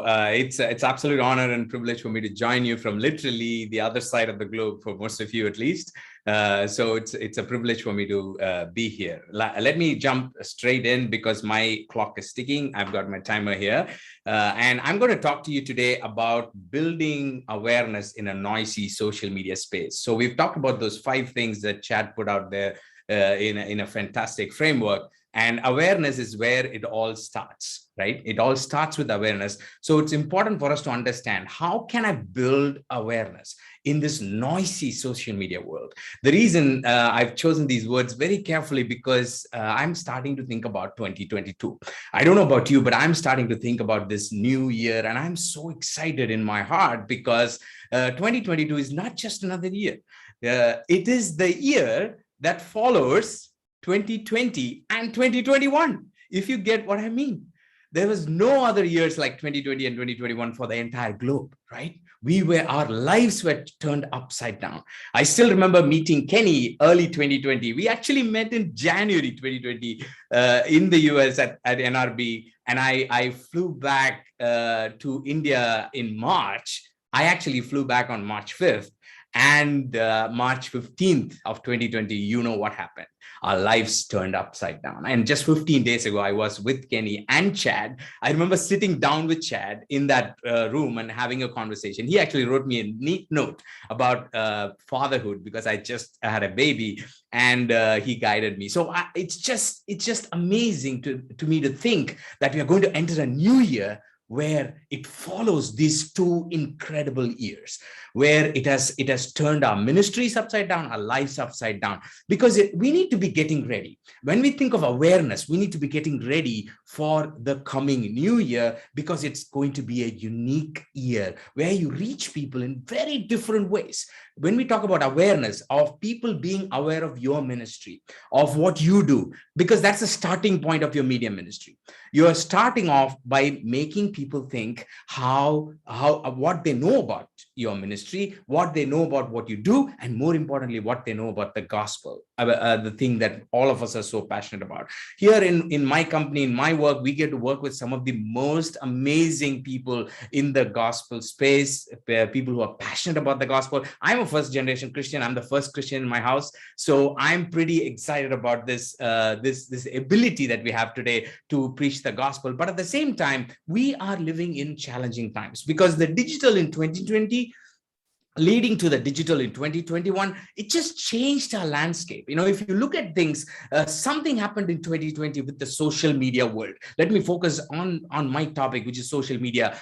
it's absolute honor and privilege for me to join you from literally the other side of the globe, for most of you at least. So it's a privilege for me to be here. Let me jump straight in because my clock is ticking. I've got my timer here. And I'm going to talk to you today about building awareness in a noisy social media space. So we've talked about those 5 things that Chad put out there in a fantastic framework. And awareness is where it all starts, right? It all starts with awareness. So it's important for us to understand, how can I build awareness in this noisy social media world? The reason I've chosen these words very carefully because I'm starting to think about 2022. I don't know about you, but I'm starting to think about this new year, and I'm so excited in my heart because 2022 is not just another year. It is the year that follows 2020 and 2021, if you get what I mean. There was no other years like 2020 and 2021 for the entire globe, right? Our lives were turned upside down. I still remember meeting Kenny early 2020. We actually met in January 2020 in the US at NRB, and I flew back to India in March. I actually flew back on March 5th. And March 15th of 2020, you know what happened. Our lives turned upside down. And just 15 days ago, I was with Kenny and Chad. I remember sitting down with Chad in that room and having a conversation. He actually wrote me a neat note about fatherhood because I just had a baby, and he guided me. So it's just amazing to me to think that we are going to enter a new year where it follows these 2 incredible years, where it has turned our ministries upside down, our lives upside down, because we need to be getting ready. When we think of awareness, we need to be getting ready for the coming new year, because it's going to be a unique year where you reach people in very different ways. When we talk about awareness, of people being aware of your ministry, of what you do, because that's the starting point of your media ministry. You are starting off by making people think what they know about your ministry, what they know about what you do, and more importantly, what they know about the gospel, the thing that all of us are so passionate about. Here in my company, in my work, we get to work with some of the most amazing people in the gospel space, people who are passionate about the gospel. I'm a first generation Christian. I'm the first Christian in my house. So I'm pretty excited about this ability that we have today to preach the gospel. But at the same time, we are living in challenging times, because the digital in 2020 leading to the digital in 2021, it just changed our landscape. If you look at things, something happened in 2020 with the social media world. Let me focus on my topic, which is social media.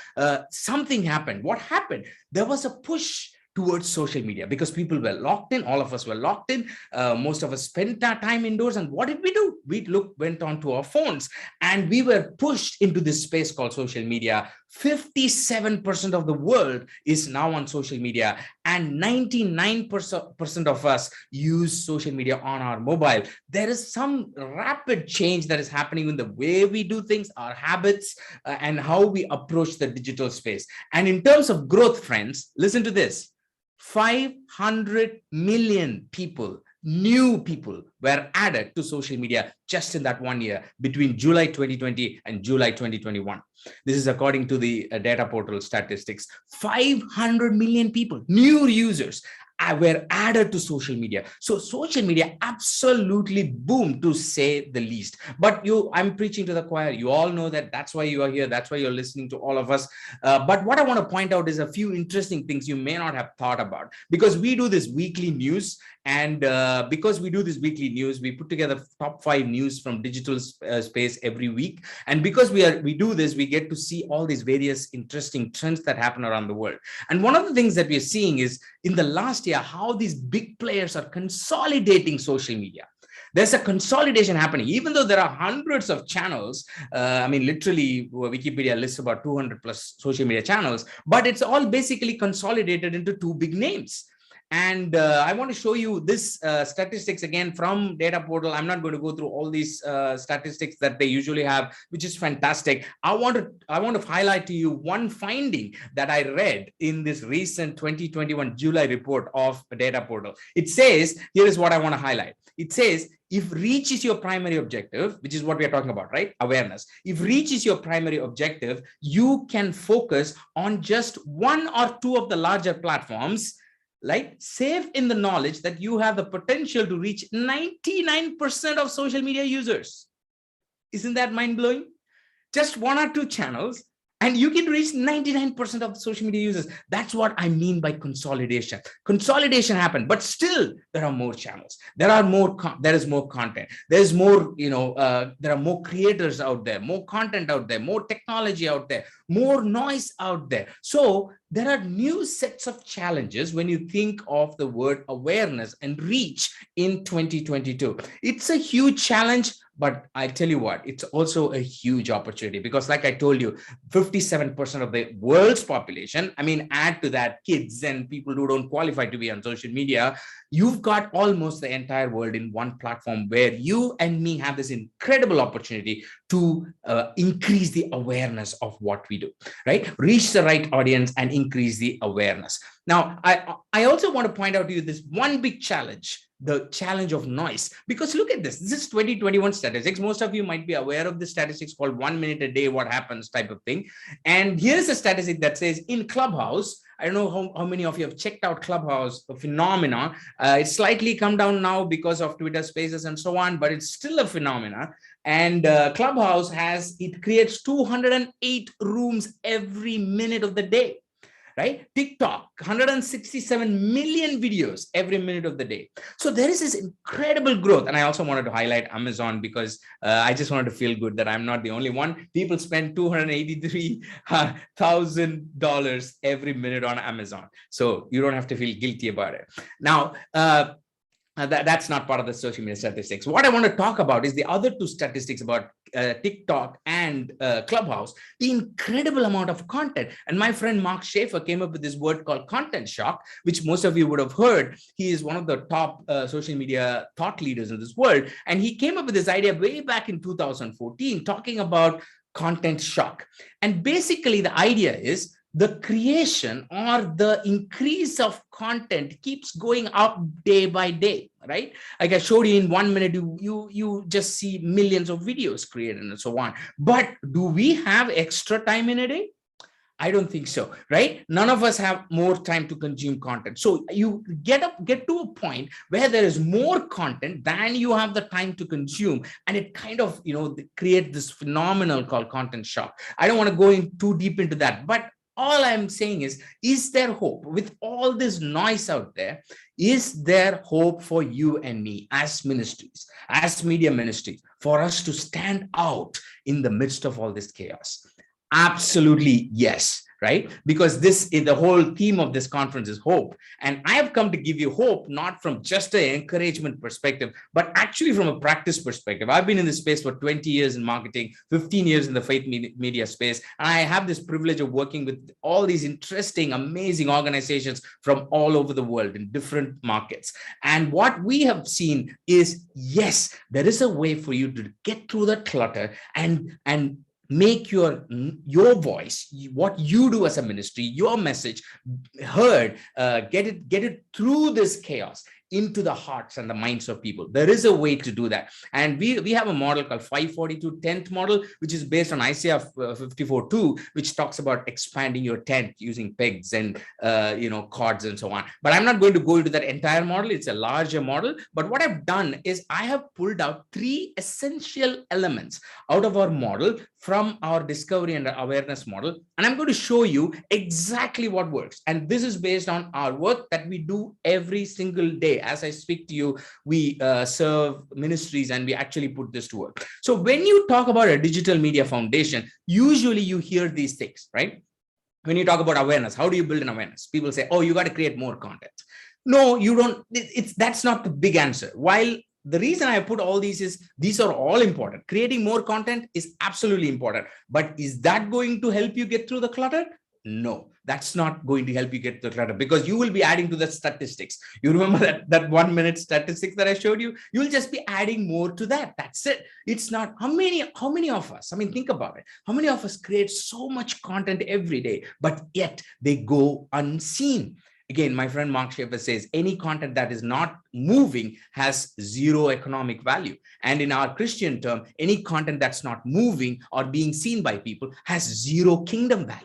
Something happened. What happened? There was a push towards social media because people were locked in. All of us were locked in. Most of us spent our time indoors. And what did we do? We went on to our phones, and we were pushed into this space called social media. 57% of the world is now on social media, and 99% of us use social media on our mobile. There is some rapid change that is happening in the way we do things, our habits, and how we approach the digital space. And in terms of growth, friends, listen to this. 500 million people, new people, were added to social media just in that 1 year, between July 2020 and July 2021. This is according to the data portal statistics. 500 million people, new users, were added to social media. So social media absolutely boomed, to say the least. But I'm preaching to the choir. You all know that. That's why you are here. That's why you're listening to all of us. But what I want to point out is a few interesting things you may not have thought about, because we do this weekly news. And because we do this weekly news, we put together top 5 news from digital space every week. And because we do this, we get to see all these various interesting trends that happen around the world. And one of the things that we are seeing is, in the last year, how these big players are consolidating social media. There's a consolidation happening, even though there are hundreds of channels. Literally, Wikipedia lists about 200 plus social media channels, but it's all basically consolidated into 2 big names. And I want to show you this statistics again from data portal. I'm not going to go through all these statistics that they usually have, which is fantastic. I want to highlight to you one finding that I read in this recent 2021 July report of data portal. It says, here is what I want to highlight. It says, if reach is your primary objective, which is what we are talking about, right? Awareness. If reach is your primary objective, you can focus on just one or two of the larger platforms, like safe in the knowledge that you have the potential to reach 99% of social media users. Isn't that mind-blowing? Just one or two channels, and you can reach 99% of social media users. That's what I mean by consolidation. Consolidation happened, but still there are more channels. There is more content. There's more, there are more creators out there, more content out there, more technology out there, more noise out there. So there are new sets of challenges when you think of the word awareness and reach in 2022. It's a huge challenge, but I tell you what, it's also a huge opportunity, because like I told you, 57% of the world's population, I mean, add to that kids and people who don't qualify to be on social media, you've got almost the entire world in one platform where you and me have this incredible opportunity to increase the awareness of what we do, right? Reach the right audience and increase the awareness. Now, I also want to point out to you this one big challenge, the challenge of noise, because look at this. This is 2021 statistics. Most of you might be aware of the statistics called 1 minute a day, what happens type of thing. And here's a statistic that says in Clubhouse, I don't know how many of you have checked out Clubhouse phenomenon. It's slightly come down now because of Twitter Spaces and so on, but it's still a phenomenon. And Clubhouse creates 208 rooms every minute of the day. Right? TikTok, 167 million videos every minute of the day. So there is this incredible growth. And I also wanted to highlight Amazon, because I just wanted to feel good that I'm not the only one. People spend $283,000 every minute on Amazon. So you don't have to feel guilty about it. Now, that's not part of the social media statistics. What I want to talk about is the other two statistics about TikTok and Clubhouse, the incredible amount of content. And my friend Mark Schaefer came up with this word called content shock, which most of you would have heard. He is one of the top social media thought leaders in this world. And he came up with this idea way back in 2014, talking about content shock. And basically the idea is the creation or the increase of content keeps going up day by day, right? Like I showed you, in 1 minute, you just see millions of videos created and so on. But do we have extra time in a day? I don't think so, right? None of us have more time to consume content. So you get to a point where there is more content than you have the time to consume. And it kind of, create this phenomenon called content shock. I don't want to go in too deep into that, but all I'm saying is there hope with all this noise out there? Is there hope for you and me as ministries, as media ministries, for us to stand out in the midst of all this chaos? Absolutely, yes. Right? Because this is the whole theme of this conference is hope. And I have come to give you hope, not from just an encouragement perspective, but actually from a practice perspective. I've been in this space for 20 years in marketing, 15 years in the faith media space. And I have this privilege of working with all these interesting, amazing organizations from all over the world in different markets. And what we have seen is, yes, there is a way for you to get through the clutter and make your voice, what you do as a ministry, your message heard, get it through this chaos into the hearts and the minds of people. There is a way to do that. And we have a model called 542 tent model, which is based on Isaiah 54:2, which talks about expanding your tent using pegs and cords and so on. But I'm not going to go into that entire model. It's a larger model. But what I've done is I have pulled out 3 essential elements out of our model from our discovery and awareness model. And I'm going to show you exactly what works. And this is based on our work that we do every single day. As I speak to you, we serve ministries and we actually put this to work. So when you talk about a digital media foundation, usually you hear these things, right? When you talk about awareness, how do you build an awareness? People say, oh, you got to create more content. No, you don't. That's not the big answer. While the reason I put all these is these are all important. Creating more content is absolutely important. But is that going to help you get through the clutter? No, that's not going to help you get the clutter, because you will be adding to the statistics. You remember that 1 minute statistics that I showed you? You'll just be adding more to that. That's it. It's not how many of us, I mean, think about it. How many of us create so much content every day, but yet they go unseen? Again, my friend Mark Schaefer says any content that is not moving has zero economic value. And in our Christian term, any content that's not moving or being seen by people has zero kingdom value,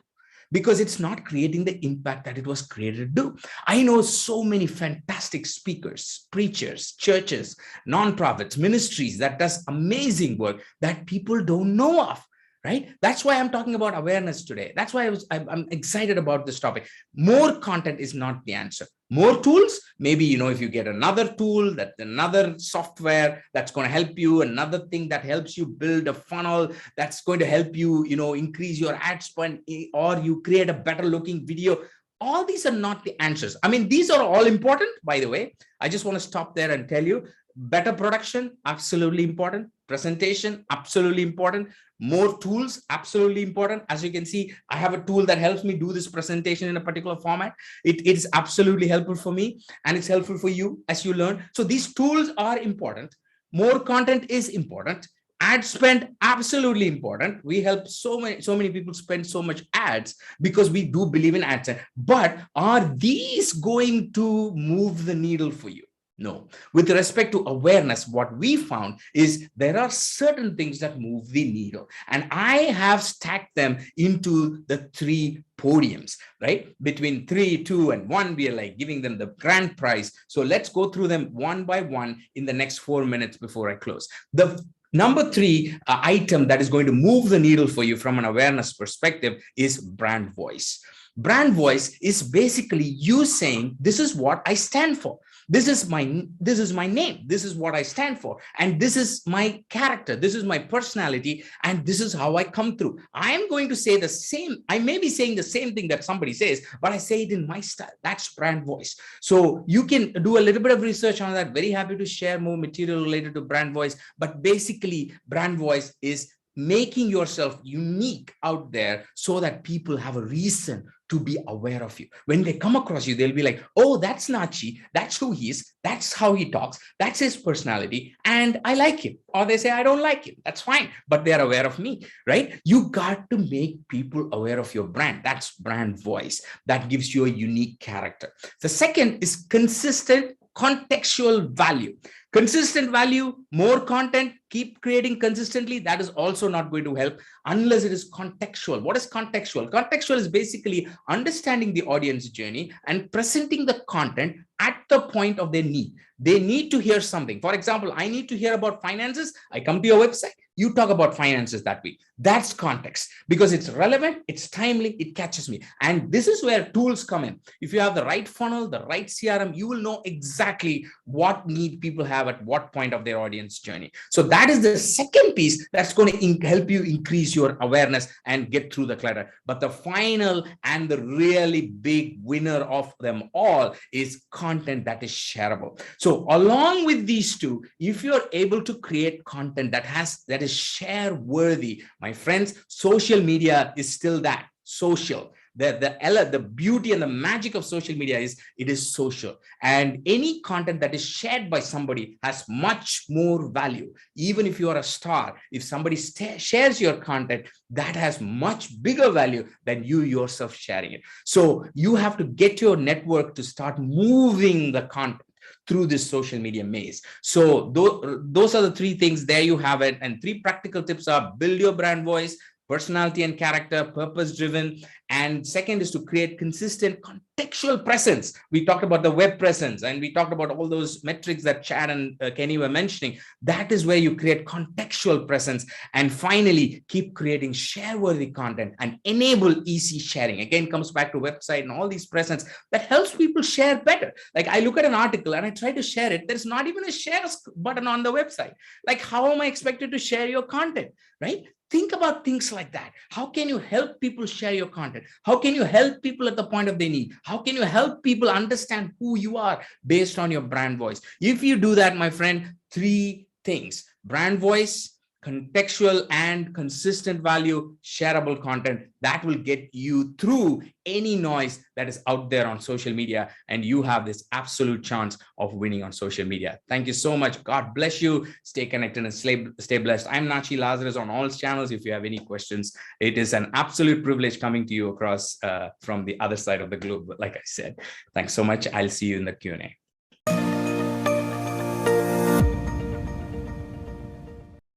because it's not creating the impact that it was created to do. I know so many fantastic speakers, preachers, churches, nonprofits, ministries that does amazing work that people don't know of. Right? That's why I'm talking about awareness today. That's why I'm excited about this topic. More content is not the answer. More tools, maybe, if you get another tool, another software that's going to help you, another thing that helps you build a funnel, that's going to help you, increase your ad spend, or you create a better looking video. All these are not the answers. I mean, these are all important, by the way. I just want to stop there and tell you, better production, absolutely important. Presentation, absolutely important. More tools, absolutely important. As you can see, I have a tool that helps me do this presentation in a particular format. It is absolutely helpful for me, and it's helpful for you as you learn. So these tools are important. More content is important. Ad spend, absolutely important. We help so many people spend so much ads because we do believe in ads. But are these going to move the needle for you? No. With respect to awareness, what we found is there are certain things that move the needle, and I have stacked them into the 3 podiums, right? Between 3, 2, and 1, we are like giving them the grand prize. So let's go through them one by one in the next 4 minutes before I close. The number 3 item that is going to move the needle for you from an awareness perspective is brand voice. Brand voice is basically you saying, this is what I stand for. This is my name. This is what I stand for. And this is my character. This is my personality. And this is how I come through. I am going to say the same. I may be saying the same thing that somebody says, but I say it in my style. That's brand voice. So you can do a little bit of research on that. Very happy to share more material related to brand voice. But basically, brand voice is making yourself unique out there so that people have a reason to be aware of you. When they come across you, they'll be like, oh, that's Natchi. That's who he is. That's how he talks. That's his personality. And I like him. Or they say, I don't like him. That's fine. But they're aware of me, right? You got to make people aware of your brand. That's brand voice. That gives you a unique character. The second is consistent contextual value. Consistent value, more content, keep creating consistently. That is also not going to help unless it is contextual. What is contextual? Contextual is basically understanding the audience journey and presenting the content at the point of their need. They need to hear something. For example, I need to hear about finances. I come to your website. You talk about finances that week. That's context because it's relevant, it's timely, it catches me. And this is where tools come in. If you have the right funnel, the right CRM, you will know exactly what need people have at what point of their audience journey. So that is the second piece that's going to help you increase your awareness and get through the clutter. But the final and the really big winner of them all is content that is shareable. So along with these two, if you're able to create content that is share worthy, my friends, social media is still that social. The beauty and the magic of social media is it is social, and any content that is shared by somebody has much more value. Even if you are a star, if somebody shares your content, that has much bigger value than you yourself sharing it. So you have to get your network to start moving the content through this social media maze. So those are the 3 things. There you have it. And 3 practical tips are: build your brand voice, personality and character, purpose driven. And second is to create consistent contextual presence. We talked about the web presence, and we talked about all those metrics that Chad and Kenny were mentioning. That is where you create contextual presence. And finally, keep creating share-worthy content and enable easy sharing. Again, comes back to website and all these presence that helps people share better. Like I look at an article and I try to share it. There's not even a share button on the website. Like how am I expected to share your content, right? Think about things like that. How can you help people share your content? How can you help people at the point of their need? How can you help people understand who you are based on your brand voice? If you do that, my friend, 3 things: brand voice, contextual and consistent value, shareable content that will get you through any noise that is out there on social media. And you have this absolute chance of winning on social media. Thank you so much. God bless you. Stay connected and stay blessed. I'm Natchi Lazarus on all channels. If you have any questions, it is an absolute privilege coming to you across from the other side of the globe. Like I said, thanks so much. I'll see you in the Q&A.